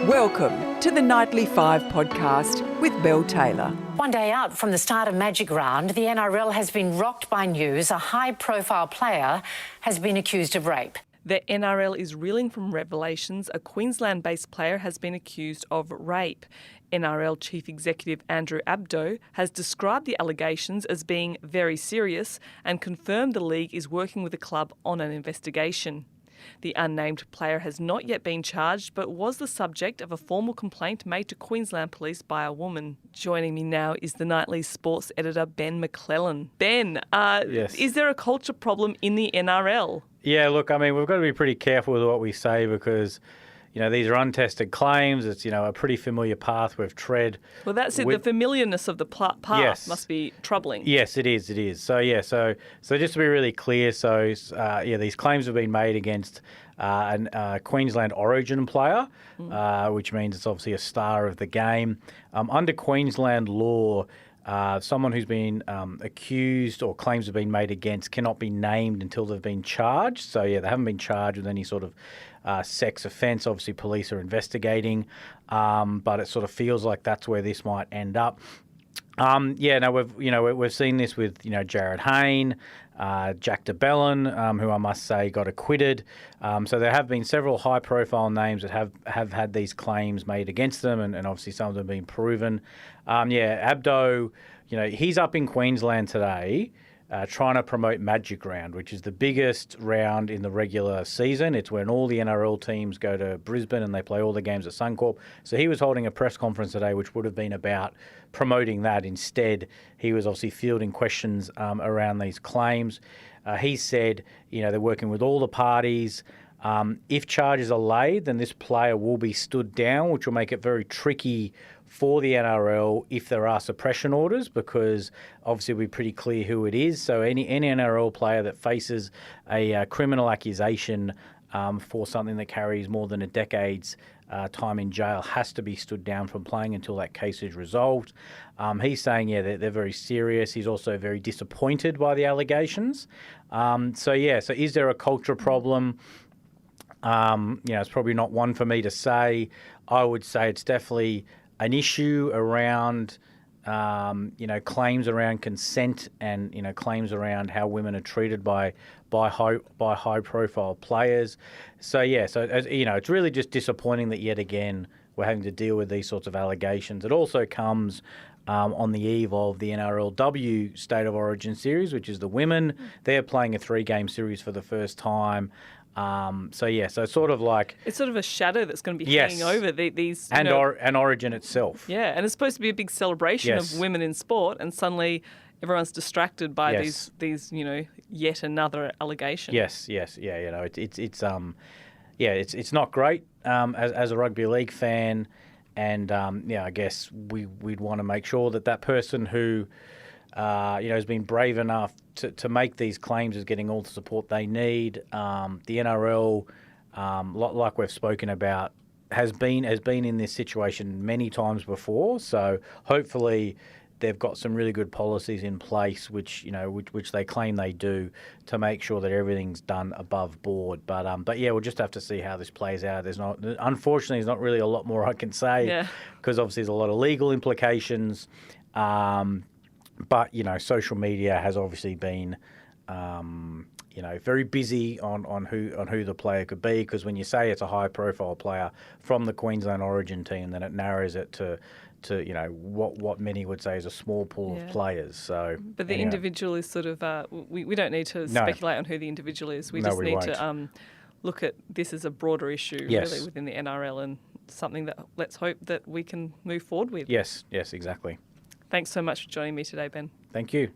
Welcome to the Nightly 5 podcast with Belle Taylor. One day out from the start of Magic Round, the NRL has been rocked by news a high-profile player has been accused of rape. The NRL is reeling from revelations a Queensland-based player has been accused of rape. NRL Chief Executive Andrew Abdo has described the allegations as being very serious and confirmed the league is working with the club on an investigation. The unnamed player has not yet been charged but was the subject of a formal complaint made to Queensland Police by a woman. Joining me now is the Nightly Sports editor Ben McClellan. Ben, Yes. Is there a culture problem in the NRL? Yeah, look, I mean, we've got to be pretty careful with what we say because, you know, these are untested claims. It's, you know, a pretty familiar path we've tread. Well, that's it. The familiarness of the path Yes. must be troubling. Yes, it is. It is. So, yeah, so just to be really clear, these claims have been made against a Queensland origin player, which means it's obviously a star of the game. Under Queensland law, someone who's been accused or claims have been made against cannot be named until they've been charged. So, yeah, they haven't been charged with any sort of sex offence. Obviously, police are investigating, but it sort of feels like that's where this might end up. We've seen this with Jared Hayne, Jack DeBellin, who I must say got acquitted. So there have been several high-profile names that have had these claims made against them, and obviously some of them have been proven. Abdo, he's up in Queensland today. Trying to promote Magic Round, which is the biggest round in the regular season. It's when all the NRL teams go to Brisbane and they play all the games at Suncorp. So he was holding a press conference today, which would have been about promoting that. Instead, he was obviously fielding questions around these claims. He said, they're working with all the parties. If charges are laid, then this player will be stood down, which will make it very tricky for the NRL if there are suppression orders, because obviously it'll be pretty clear who it is. So any NRL player that faces a criminal accusation for something that carries more than a decade's time in jail has to be stood down from playing until that case is resolved. He's saying, they're very serious. He's also very disappointed by the allegations. So is there a culture problem? It's probably not one for me to say. I would say it's definitely an issue around, claims around consent and, claims around how women are treated by high-profile players. So it's really just disappointing that yet again we're having to deal with these sorts of allegations. It also comes on the eve of the NRLW State of Origin series, which is the women. They're playing a 3-game series for the first time. So it's sort of like... It's sort of a shadow that's going to be hanging over these... And Origin itself. Yeah, and it's supposed to be a big celebration of women in sport, and suddenly everyone's distracted by these yet another allegation. Yes, yeah, it's not great as a rugby league fan, and I guess we'd want to make sure that person who has been brave enough to make these claims is getting all the support they need. The NRL, like we've spoken about, has been in this situation many times before. So hopefully they've got some really good policies in place, which they claim they do, to make sure that everything's done above board. But we'll just have to see how this plays out. Unfortunately, there's not really a lot more I can say, because obviously there's a lot of legal implications. But social media has obviously been, very busy on who the player could be, because when you say it's a high-profile player from the Queensland Origin team, then it narrows it to what many would say is a small pool of players. So, but the individual is sort of we don't need to speculate on who the individual is. We just need to look at this as a broader issue really within the NRL, and something that let's hope that we can move forward with. Yes, exactly. Thanks so much for joining me today, Ben. Thank you.